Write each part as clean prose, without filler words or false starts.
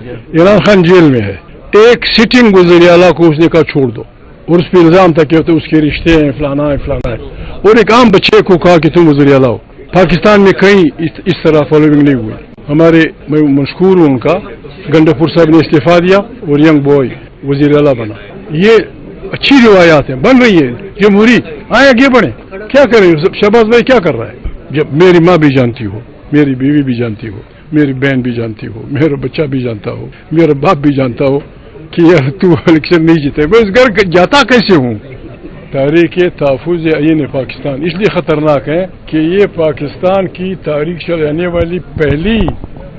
Imran Khan jail میں ہے. ایک سٹنگ وزیر اعلیٰ کو اس نے کہا چھوڑ دو اور اس پہ الزام تھا کہ اس کے رشتے ہیں فلانا ہے فلانا ہے, اور ایک عام بچے کو کہا کہ تم وزیر اعلیٰ ہو. پاکستان میں کہیں اس طرح فالوئنگ نہیں ہوئی. ہمارے میں مشکور ہوں ان کا, گنڈاپور صاحب نے استعفیٰ دیا اور ینگ بوائے وزیر اعلیٰ بنا. یہ اچھی روایات ہیں, بن رہی ہے جمہوری. آئے آگے بڑھیں, کیا کریں. شہباز بھائی کیا کر رہا ہے؟ جب میری ماں بھی جانتی ہو, میری بیوی بھی جانتی ہو, میری بہن بھی جانتی ہو, میرا بچہ بھی جانتا ہو, میرا باپ بھی جانتا ہو کہ یار تو الیکشن نہیں جیتے. میں اس گھر جاتا کیسے ہوں؟ تاریخ تحفظ عین پاکستان اس لیے خطرناک ہے کہ یہ پاکستان کی تاریخ چلانے والی پہلی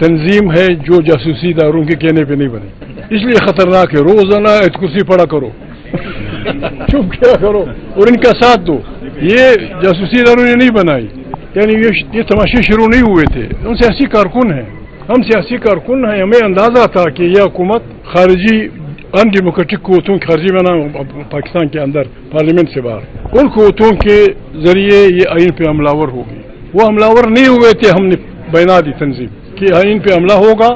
تنظیم ہے جو جاسوسی اداروں کے کہنے پہ نہیں بنی. اس لیے خطرناک ہے. روزانہ ایت کرسی پڑھا کرو, چپ کیا کرو اور ان کا ساتھ دو. یہ جاسوسی اداروں نے نہیں بنائی, یعنی یہ تماشے شروع نہیں ہوئے تھے. ہم سیاسی کارکن ہیں, ہم سیاسی کارکن ہیں. ہمیں اندازہ تھا کہ یہ حکومت خارجی ان ڈیموکریٹک قوتوں خارجی بنا پاکستان کے اندر پارلیمنٹ سے باہر, ان قوتوں کے ذریعے یہ آئین پہ حملہ ور ہوگی. وہ حملہ ور نہیں ہوئے تھے. ہم نے بنا دی تنظیم کہ آئین پہ حملہ ہوگا,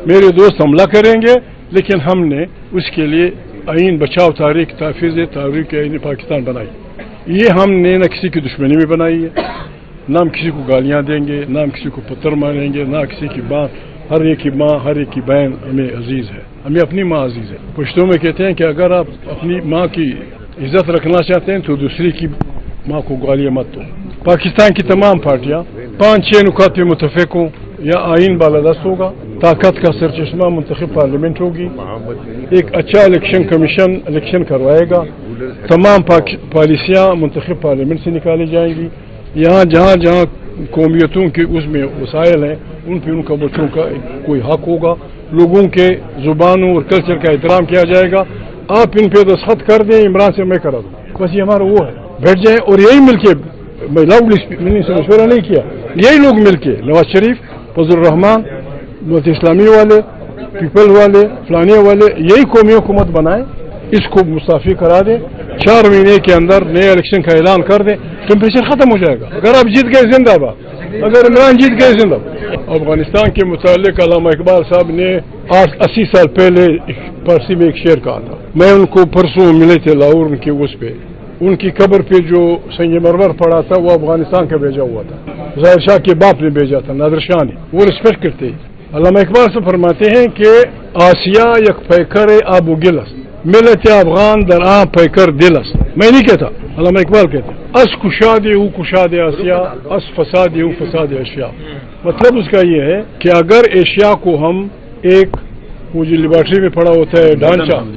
میرے دوست حملہ کریں گے, لیکن ہم نے اس کے لیے آئین بچاؤ تاریخ تحفظ تاریخ آئین پاکستان بنائی. یہ ہم نے نہ کسی کی دشمنی میں بنائی ہے, نہ ہم کسی کو گالیاں دیں گے, نہ ہم کسی کو پتھر ماریں گے, نہ کسی کی ماں. ہر ایک کی ماں, ہر ایک کی بہن ہمیں عزیز ہے. ہمیں اپنی ماں عزیز ہے. پشتوں میں کہتے ہیں کہ اگر آپ اپنی ماں کی عزت رکھنا چاہتے ہیں تو دوسری کی ماں کو گالیاں مت دو. پاکستان کی تمام پارٹیاں 5-6 نکات پہ متفق ہوں. یا آئین بالادست ہوگا, طاقت کا سرچشمہ منتخب پارلیمنٹ ہوگی, ایک اچھا الیکشن کمیشن الیکشن کروائے گا, تمام پالیسیاں منتخب پارلیمنٹ سے نکالی جائیں گی. یہاں جہاں قومیتوں کے اس میں وسائل ہیں ان پہ ان کا بچوں کا کوئی حق ہوگا. لوگوں کے زبانوں اور کلچر کا احترام کیا جائے گا. آپ ان پہ دستخط کر دیں, عمران سے میں کرا دوں, بس یہ ہمارا وہ ہے. بیٹھ جائیں اور یہی مل کے, میں لاؤڈلی سے مشورہ نہیں کیا, یہی لوگ مل کے نواز شریف, فضل الرحمان, ملت اسلامی والے, پیپل والے, فلانے والے, یہی قومی حکومت بنائیں, اس کو مستعفی کرا دیں. 4 مہینے کے اندر نئے الیکشن کا اعلان کر دیں, ٹیمپریچر ختم ہو جائے گا. اگر آپ جیت گئے زندہ باد, اگر عمران جیت گئے زندہ باد. افغانستان کے متعلق علامہ اقبال صاحب نے 80 سال پہلے فارسی میں ایک شعر کہا تھا. میں ان کو پرسوں ملے تھے لاہور, ان کے اس پہ, ان کی قبر پہ جو سنگ مرمر پڑا تھا وہ افغانستان کا بھیجا ہوا تھا. ظاہر شاہ کے باپ نے بھیجا تھا, نادر شاہ نے. وہ ریسپیکٹ کرتے. علامہ اقبال سے فرماتے ہیں کہ آسیا یک پیکر آب و گلس ملت افغان در آن پیکر دلس. میں نہیں کہتا, علامہ اقبال کہتے ہیں اس کشاد او کشاد آسیا اس فساد او فساد اشیا. مطلب اس کا یہ ہے کہ اگر ایشیا کو ہم ایک, وہ جو لیبارٹری میں پڑا ہوتا ہے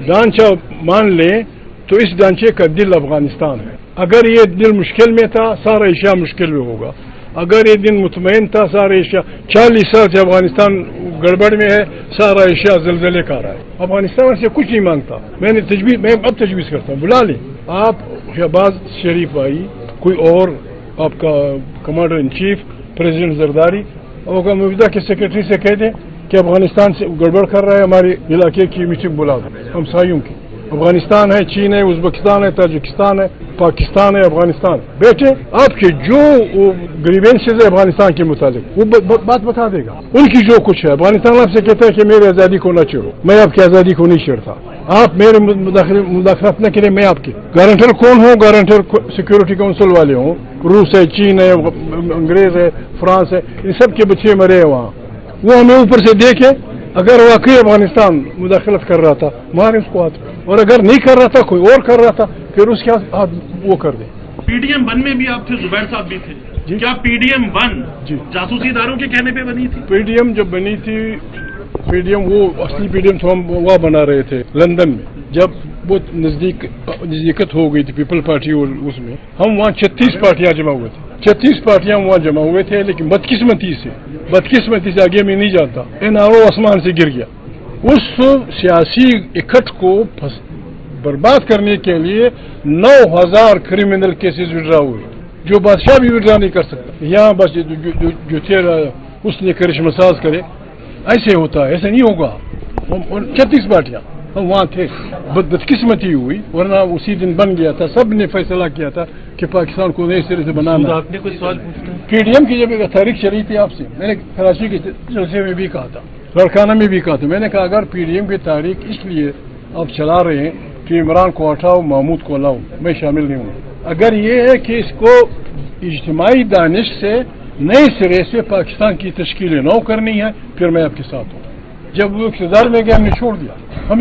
ڈانچہ مان لیں تو اس ڈانچے کا دل افغانستان ہے. اگر یہ دل مشکل میں تھا سارا ایشیا مشکل میں ہوگا. اگر یہ دن مطمئن تھا سارا ایشیا, 40 سال سے افغانستان گڑبڑ میں ہے, سارا ایشیا زلزلے کا رہا ہے. افغانستان سے کچھ نہیں مانگتا. میں اب تجویز کرتا ہوں, بلا لیں آپ شہباز شریف بھائی, کوئی اور آپ کا commander in chief president Zardari, اور مبیدہ کے سیکرٹری سے کہہ دیں کہ افغانستان سے گڑبڑ کر رہا ہے, ہمارے علاقے کی میٹنگ بلا دیں ہمسایوں کی. افغانستان ہے, چین ہے, ازبکستان ہے, تاجکستان ہے, پاکستان ہے, افغانستان. بیٹھے آپ کے جو گریوینسز ہے افغانستان کے متعلق وہ بات بتا دے گا. ان کی جو کچھ ہے, افغانستان آپ سے کہتا ہے کہ میری آزادی کو نہ چھیڑو, میں آپ کی آزادی کو نہیں چھیڑتا. آپ میرے مداخلت نہ کریں, میں آپ کی گارنٹر کون ہوں, گارنٹر سیکورٹی کونسل والے ہوں, روس ہے, چین ہے, انگریز ہے, فرانس ہے, ان سب کے بچے مرے ہیں وہاں. وہ ہمیں اوپر سے دیکھے, اگر واقعی افغانستان مداخلت کر رہا تھا مارے اس کو ہاتھ, اور اگر نہیں کر رہا تھا کوئی اور کر رہا تھا پھر اس کے ہاتھ وہ کر دیں. PDM 1 میں بھی آپ تھے, زبیر صاحب بھی تھے. جی کیا PDM 1 جاسوسی اداروں کے کہنے پہ بنی تھی؟ PDM جب بنی تھی, PDM وہ اصلی PDM تو ہم وہاں بنا رہے تھے لندن میں, جب بہت نزدیکت ہو گئی تھی پیپل پارٹی اور اس میں, ہم وہاں 36 پارٹیاں جمع ہوئے تھے. 36 پارٹیاں وہاں جمع ہوئے تھے, لیکن بدقسمتی سے آگے میں نہیں جانتا, NRO آسمان سے گر گیا. اس سیاسی اکٹھ کو برباد کرنے کے لیے 9000 کریمنل کیسز وڈرا ہوئے, جو بادشاہ بھی وڈرا نہیں کر سکتا. یہاں بس جو تیرا اس نے کرشمہ ساز کرے, ایسے ہوتا ہے, ایسے نہیں ہوگا. 36 پارٹیاں ہم وہاں تھے, بدقسمتی ہوئی, ورنہ اسی دن بن گیا تھا. سب نے فیصلہ کیا تھا کہ پاکستان کو نئے سرے سے بنانا. آپ نے کوئی سوال پوچھا؟ PDM کی جب تاریخ چلی تھی آپ سے, میں نے کراچی کے جلسے میں بھی کہا تھا लड़काना में भी कहा था। मैंने कहा अगर PDM की तारीख इसलिए आप चला रहे हैं कि इमरान को हटाओ महमूद को लाओ, मैं शामिल नहीं हूँ। अगर ये है कि इसको इज्तिमाई दानिश से नए सिरे से पाकिस्तान की तश्कील नौ करनी है, फिर मैं आपके साथ हूँ। जब वो इक़्तिदार में गया हमने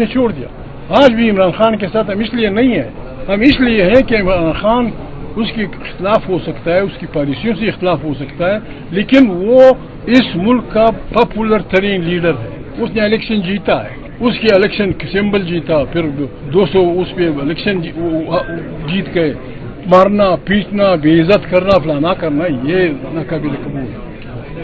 छोड़ दिया। आज भी इमरान खान के साथ हम इसलिए नहीं है, हम इसलिए हैं कि इमरान खान उसकी इख्तिलाफ हो सकता है, उसकी पॉलिसियों से इख्तिलाफ हो सकता है, लेकिन वो इस मुल्क का पॉपुलर तरीन लीडर है। उसने इलेक्शन जीता है, उसके इलेक्शन सिंबल जीता, फिर 200 उस पर इलेक्शन जीत गए। मारना पीटना बेइज्जत करना फलाना करना ये नाकाबिल कबूल।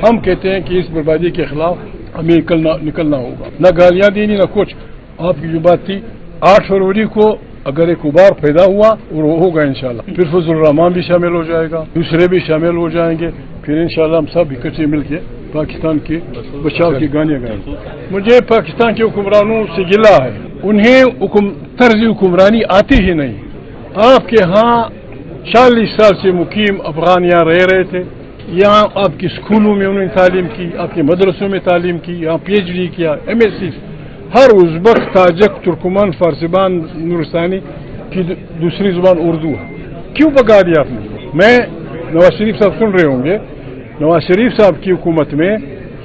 हम कहते हैं कि इस बर्बादी के खिलाफ हमें निकलना होगा, न गालियां देनी न कुछ। आपकी जो बात थी 8 फरवरी को अगर एक उबार पैदा हुआ और वो होगा इंशाल्लाह, फिर फजल रहमान भी शामिल हो जाएगा, दूसरे भी शामिल हो जाएंगे, फिर इंशाल्लाह हम सब इकट्ठे मिलके पाकिस्तान के बचाव की गालियां गाएंगे। मुझे पाकिस्तान के हुक्मरानों से गिला है, उन्हें तर्ज हुक्मरानी आती ही नहीं। आपके यहाँ 40 साल से मुकीम अफगान यहाँ रह रहे थे, यहाँ आपके स्कूलों में उन्होंने तालीम की, आपके मदरसों में तालीम की, यहाँ PhD किया, MSc। हर उज़्बक, ताजक, तुर्कमान, फारसीबान, नूरस्तानी की दूसरी जुबान उर्दू है। क्यों भगा दिया आपने? मैं नवाज शरीफ साहब सुन रहे होंगे, नवाज शरीफ साहब की हुकूमत में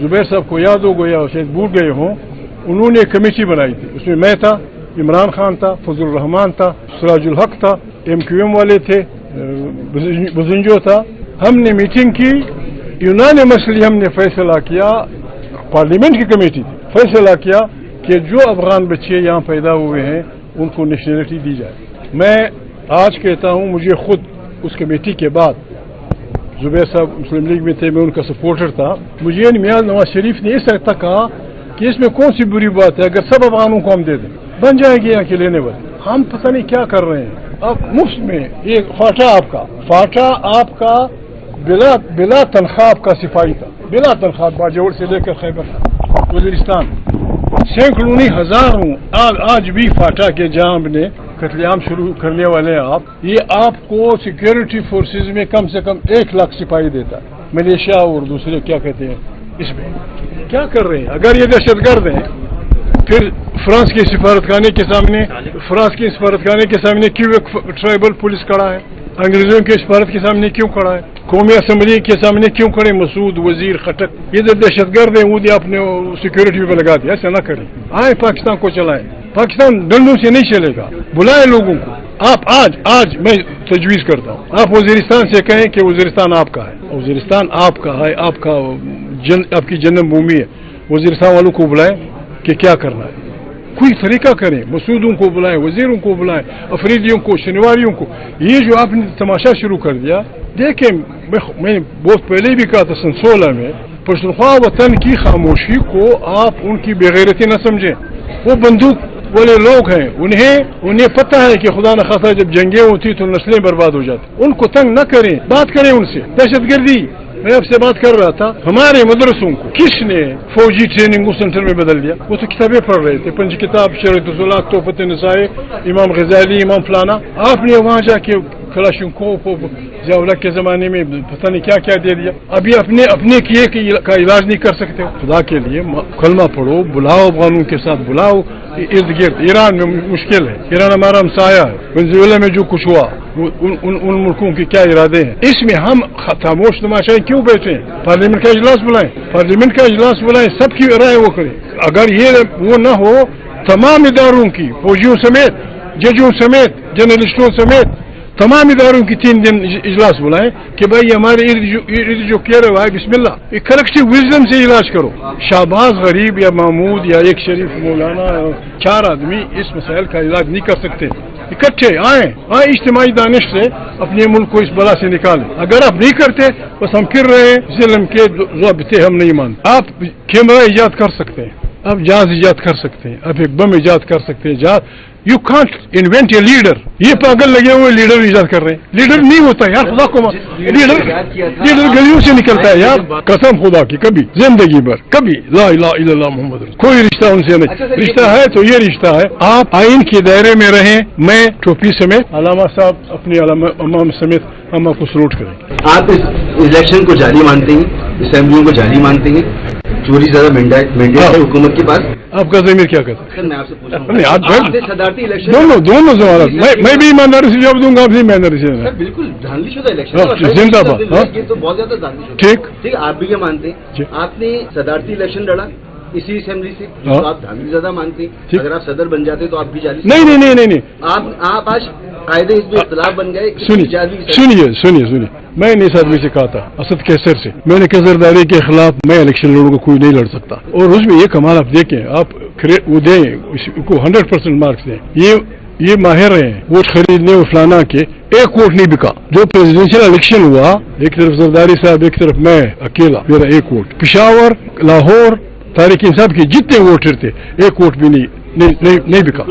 जुबैर साहब को याद हो गया, शायद भूल गए हों, उन्होंने एक कमेटी बनाई थी। उसमें मैं था, इमरान खान था, फजल रहमान था, सिराजुल हक था, MQM वाले थे, बुजुंजो था। हमने मीटिंग की, यूनानिमसली हमने फैसला किया, पार्लियामेंट की कमेटी थी, फैसला किया कि जो अफगान बच्चे यहाँ पैदा हुए हैं उनको नेशनलिटी दी जाए। मैं आज कहता हूँ, मुझे खुद उस कमेटी के बाद, जुबैर साहब मुस्लिम लीग में थे, मैं उनका सपोर्टर था, मुझे मियां नवाज शरीफ ने इस तक कहा कि इसमें कौन सी बुरी बात है अगर सब अफगानों को हम दे दें, बन जाएगी यहाँ के लेने वाले। हम पता नहीं क्या कर रहे हैं। अब मुफ्त में एक फाटा आपका बिला तनख्वाह आपका सिपाही था, बिला तनख्वाह बाजौर से लेकर खैबर वजीरिस्तान, सैकड़ों नहीं हजारों आज भी फाटा के जहां ने कत्लेआम शुरू करने वाले हैं आप, ये आपको सिक्योरिटी फोर्सेज में कम से कम 1 लाख सिपाही देता है, मलेशिया और दूसरे क्या कहते हैं। इसमें क्या कर रहे हैं? अगर ये दहशतगर्द हैं, फिर फ्रांस के सफारतखाने के सामने क्यों एक ट्राइबल पुलिस खड़ा है? अंग्रेजों के सफारत के सामने क्यों खड़ा है? कौमी असम्बली के सामने क्यों खड़े? मसूद, वजीर, खटक, ये जो दहशतगर्द है वो आपने सिक्योरिटी पे लगा दिया। ऐसा ना करें, आए पाकिस्तान को चलाएं। पाकिस्तान डंडों से नहीं चलेगा, बुलाए लोगों को। आप आज मैं तजवीज करता हूँ, आप वजीरिस्तान से कहें कि वजीरिस्तान आपका है, वजीरिस्तान आपका है, आपकी जन्मभूमि है। वजीरिस्तान वालों को बुलाएं कि क्या करना है, कोई तरीका करें, मसूदों को बुलाएं, वजीरों को बुलाएं, अफरीदियों को, शनिवारियों को। ये जो आपने तमाशा शुरू कर दिया, देखें, मैं बहुत पहले भी कहा था सन 16 में, पश्तूनख्वा वतन की खामोशी को आप उनकी बेगैरती न समझें। वो बंदूक वाले लोग हैं, उन्हें पता है कि खुदा न खासा जब जंगें होती तो नस्लें बर्बाद हो जाती। उनको तंग न करें, बात करें उनसे। दहशतगर्दी, मैं आपसे बात कर रहा था, हमारे मदरसों को किसने फौजी ट्रेनिंग सेंटर में बदल दिया? वो तो किताबें पढ़ रहे थे, पंच किताब, शरीअत तोफत निसाए, इमाम गजाली, इमाम फलाना। आपने वहां जाके कलाशनकोफ जवाला के जमाने में पता नहीं क्या क्या दे दिया। अभी अपने किए का इलाज नहीं कर सकते। खुदा के लिए कलमा पढ़ो, बुलाओ अफगानों के साथ, बुलाओ इर्द गिर्द। ईरान में मुश्किल है, ईरान हमारा हमसाया है, वेनेजुएला में जो कुछ हुआ, उन मुल्कों के क्या इरादे हैं। इसमें हम खामोश तमाशाएं क्यों बैठे हैं? पार्लियामेंट का इजलास बुलाएं, सबकी राय वो करें। अगर ये वो न हो, तमाम इदारों की, फौजियों समेत, जजों समेत, जर्नलिस्टों समेत तमाम इदारों की 3 दिन इजलास बुलाएं कि भाई हमारे इर्द जो कह रहा है बिस्मिल्लाह, एक कलेक्टिव विजडम से इलाज करो। शाहबाज गरीब या महमूद या एक शरीफ मौलाना 4 आदमी इस मसाइल का इलाज नहीं कर सकते। इकट्ठे आए इज्तिमाई दानिश से अपने मुल्क को इस बला से निकालें। अगर आप नहीं करते, बस हम फिर रहे ज़िल्म के ज़ाबिते हम नहीं मानते। आप कैमरा इजाद कर सकते हैं, आप जहाज इजाद कर सकते हैं, आप एक बम इजाद कर सकते हैं, जहाज। You can't invent a leader. ये पागल लगे हुए लीडर इजाद कर रहे हैं। लीडर नहीं होता यार, खुदा को लीडर गलियों से निकलता है यार, कसम खुदा की। कभी जिंदगी भर कभी ला इलाहा इल्लल्लाह मुहम्मद रसूल, कोई रिश्ता उनसे नहीं। रिश्ता है तो ये रिश्ता है, आप आइन के दायरे में रहें। मैं टोपी समेत, अलामा साहब अपनी अमाम समेत हम आपको सलूट करेंगे। आप इस इलेक्शन को जारी मानते हैं, असेंबलियों को जारी मानते हैं? चोरी ज्यादा मैंडेट है हुकूमत के पास। आपका ज़मीर क्या कहता है? सर मैं आपसे पूछ रहा नहीं, हूँ, आप आपने सदारती इलेक्शन दोनों सवाल, मैं भी ईमानदारी से जवाब दूंगा, आप भी ईमानदारी से। सर बिल्कुल धांधलीशुदा हाँ, इलेक्शन, जिंदाबाद, हाँ। ये तो बहुत ज्यादा धांधलीशुदा। ठीक। आप भी क्या मानते जी। हैं? आपने सदारती इलेक्शन लड़ा इसी असेंबली से, हाँ। तो आप धांधली ज्यादा मानते हैं। ठीक। अगर आप सदर बन जाते तो आप भी जाली नहीं, आप आज कायदे हिज़्ब इख्तिलाफ बन गए। सुनिए, मैंने इस आदमी से कहा था, असद कैसर से, मैंने कैसरदारी के खिलाफ मैं इलेक्शन लड़ूंगा, कोई नहीं लड़ सकता। और उसमें ये कमाल आप देखें, आप वो दें उसको 100% मार्क्स दें, ये माहिर हैं वोट खरीदने और फलाना के, एक वोट नहीं बिका। जो प्रेसिडेंशियल इलेक्शन हुआ, एक तरफ जरदारी साहब, एक तरफ मैं अकेला, मेरा एक वोट। पिशावर, लाहौर, तारिक इंसाफ के जितने वोटर थे, एक वोट भी नहीं बिका।